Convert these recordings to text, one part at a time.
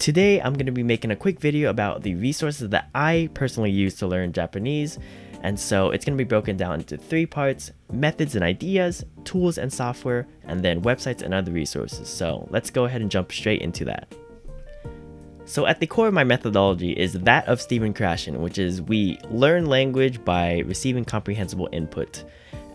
Today, I'm going to be making a quick video about the resources that I personally use to learn Japanese. And so it's going to be broken down into 3 parts: methods and ideas, tools and software, and then websites and other resources. So let's go ahead and jump straight into that. So at the core of my methodology is that of Stephen Krashen, which is we learn language by receiving comprehensible input.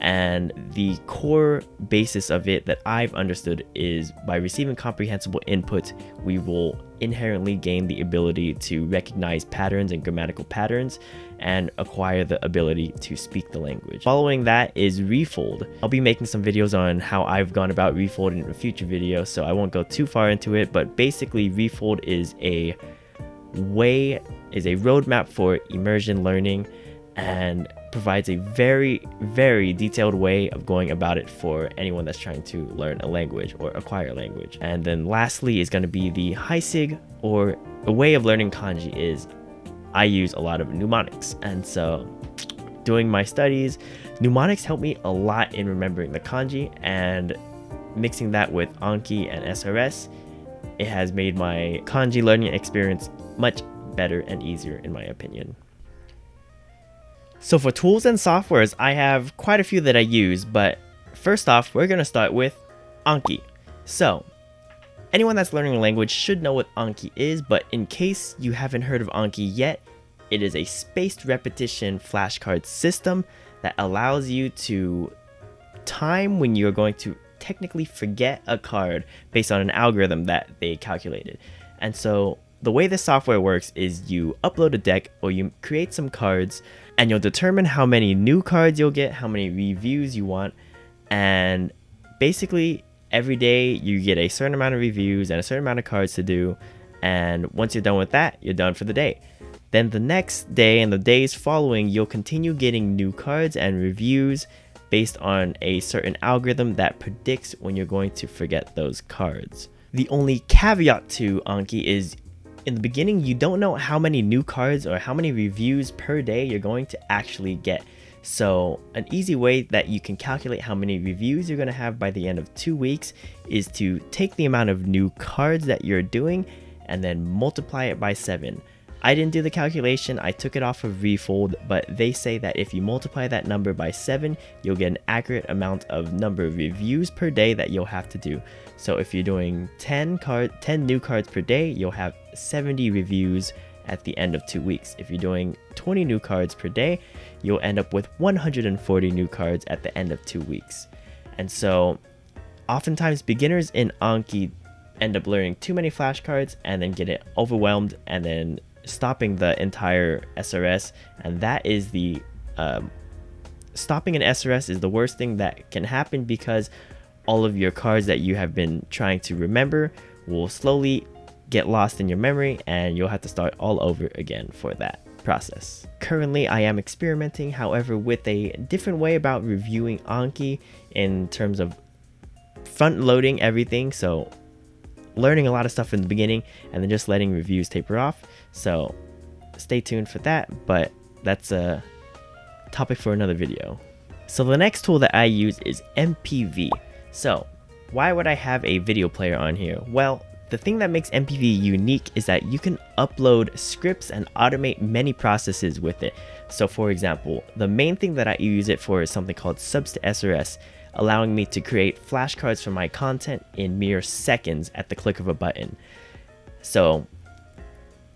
And the core basis of it that I've understood is by receiving comprehensible input, we will inherently gain the ability to recognize patterns and grammatical patterns and acquire the ability to speak the language. Following that is refold. I'll be making some videos on how I've gone about refold in a future video, so I won't go too far into it, but basically refold is a roadmap for immersion learning and provides a very, very detailed way of going about it for anyone that's trying to learn a language or acquire a language. And then lastly is going to be the Heisig, or a way of learning kanji is I use a lot of mnemonics. And so doing my studies, mnemonics help me a lot in remembering the kanji, and mixing that with Anki and SRS, it has made my kanji learning experience much better and easier in my opinion. So for tools and softwares, I have quite a few that I use, but first off, we're going to start with Anki. So anyone that's learning a language should know what Anki is, but in case you haven't heard of Anki yet, it is a spaced repetition flashcard system that allows you to time when you're going to technically forget a card based on an algorithm that they calculated. And so the way this software works is you upload a deck or you create some cards, and you'll determine how many new cards you'll get, how many reviews you want, and basically every day you get a certain amount of reviews and a certain amount of cards to do, and once you're done with that, you're done for the day. Then the next day and the days following, you'll continue getting new cards and reviews based on a certain algorithm that predicts when you're going to forget those cards. The only caveat to Anki is in the beginning, you don't know how many new cards or how many reviews per day you're going to actually get. So an easy way that you can calculate how many reviews you're going to have by the end of 2 weeks is to take the amount of new cards that you're doing and then multiply it by 7. I didn't do the calculation, I took it off of Refold, but they say that if you multiply that number by 7, you'll get an accurate amount of number of reviews per day that you'll have to do. So if you're doing 10 new cards per day, you'll have 70 reviews at the end of 2 weeks. If you're doing 20 new cards per day, you'll end up with 140 new cards at the end of 2 weeks. And so oftentimes beginners in Anki end up learning too many flashcards and then get overwhelmed and then stopping the entire SRS, and that is the stopping an SRS is the worst thing that can happen, because all of your cards that you have been trying to remember will slowly get lost in your memory, and you'll have to start all over again for that process. Currently, I am experimenting, however, with a different way about reviewing Anki in terms of front loading everything. So learning a lot of stuff in the beginning and then just letting reviews taper off. So stay tuned for that, but that's a topic for another video. So the next tool that I use is MPV. So why would I have a video player on here? Well, the thing that makes MPV unique is that you can upload scripts and automate many processes with it. So for example, the main thing that I use it for is something called subs to SRS, allowing me to create flashcards for my content in mere seconds at the click of a button. So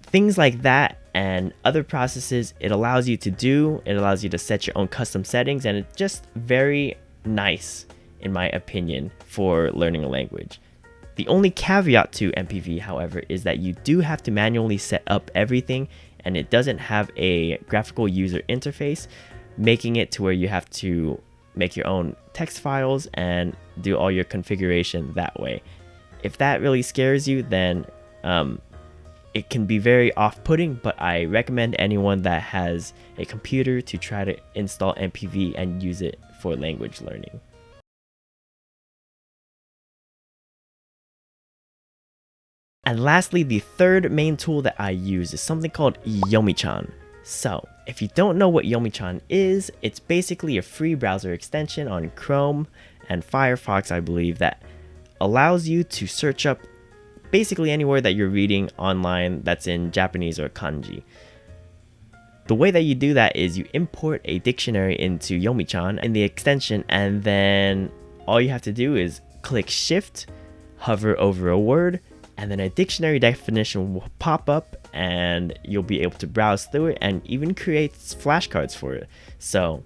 things like that and other processes it allows you to do, it allows you to set your own custom settings, and it's just very nice in my opinion for learning a language. The only caveat to MPV, however, is that you do have to manually set up everything, and it doesn't have a graphical user interface, making it to where you have to make your own text files and do all your configuration that way. If that really scares you, then it can be very off-putting, but I recommend anyone that has a computer to try to install MPV and use it for language learning. And lastly, the third main tool that I use is something called Yomi-chan. So if you don't know what Yomi-chan is, it's basically a free browser extension on Chrome and Firefox, I believe, that allows you to search up basically any word that you're reading online that's in Japanese or kanji. The way that you do that is you import a dictionary into Yomi-chan in the extension, and then all you have to do is click Shift, hover over a word, and then a dictionary definition will pop up and you'll be able to browse through it and even create flashcards for it. So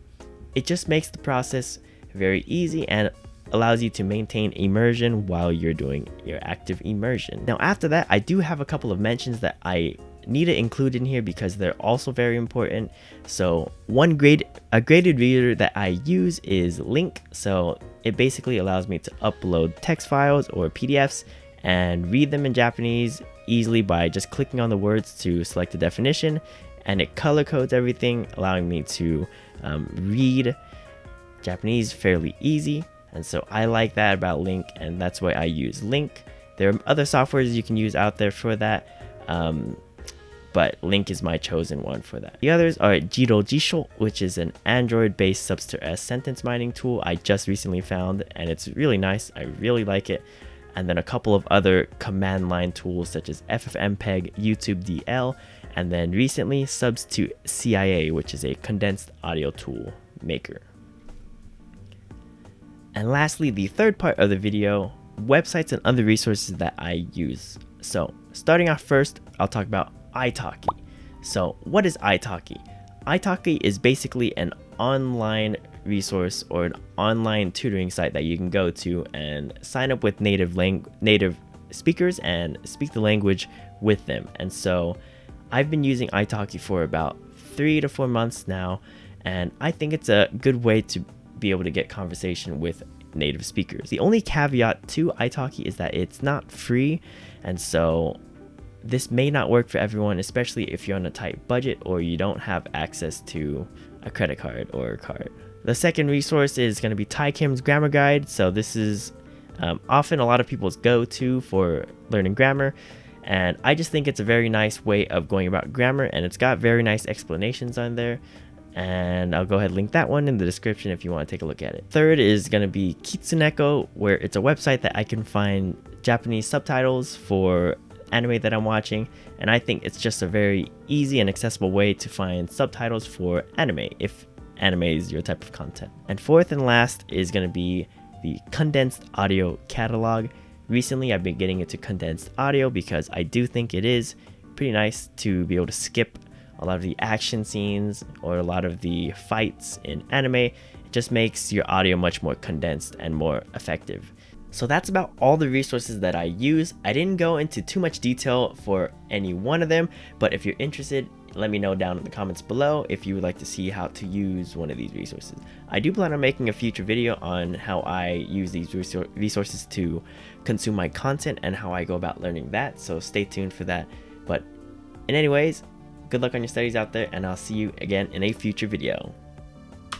it just makes the process very easy and allows you to maintain immersion while you're doing your active immersion. Now after that, I do have a couple of mentions that I need to include in here because they're also very important. So a graded reader that I use is Link. So it basically allows me to upload text files or PDFs and read them in Japanese easily by just clicking on the words to select the definition, and it color codes everything, allowing me to read Japanese fairly easy. And so I like that about Link, and that's why I use Link. There are other softwares you can use out there for that, but Link is my chosen one for that. The others are Jiro Jisho, which is an Android-based Subster S sentence mining tool I just recently found, and it's really nice. I really like it. And then a couple of other command line tools such as FFmpeg, YouTube DL, and then recently Subs to CIA, which is a condensed audio tool maker. And lastly, the third part of the video, websites and other resources that I use. So starting off first, I'll talk about italki. So what is italki? italki is basically an online resource or an online tutoring site that you can go to and sign up with native speakers and speak the language with them. And so I've been using italki for about 3 to 4 months now, and I think it's a good way to be able to get conversation with native speakers. The only caveat to italki is that it's not free, and so this may not work for everyone, especially if you're on a tight budget or you don't have access to a credit card or a card. The second resource is going to be Taikim's Grammar Guide. So this is often a lot of people's go-to for learning grammar, and I just think it's a very nice way of going about grammar, and it's got very nice explanations on there, and I'll go ahead and link that one in the description if you want to take a look at it. Third is going to be Kitsuneko, where it's a website that I can find Japanese subtitles for anime that I'm watching, and I think it's just a very easy and accessible way to find subtitles for anime if anime is your type of content. And fourth and last is going to be the condensed audio catalog. Recently I've been getting into condensed audio because I do think it is pretty nice to be able to skip a lot of the action scenes or a lot of the fights in anime. It just makes your audio much more condensed and more effective. So that's about all the resources that I use. I didn't go into too much detail for any one of them, but if you're interested, let me know down in the comments below if you would like to see how to use one of these resources. I do plan on making a future video on how I use these resources to consume my content and how I go about learning that, so stay tuned for that. But anyways, good luck on your studies out there, and I'll see you again in a future video.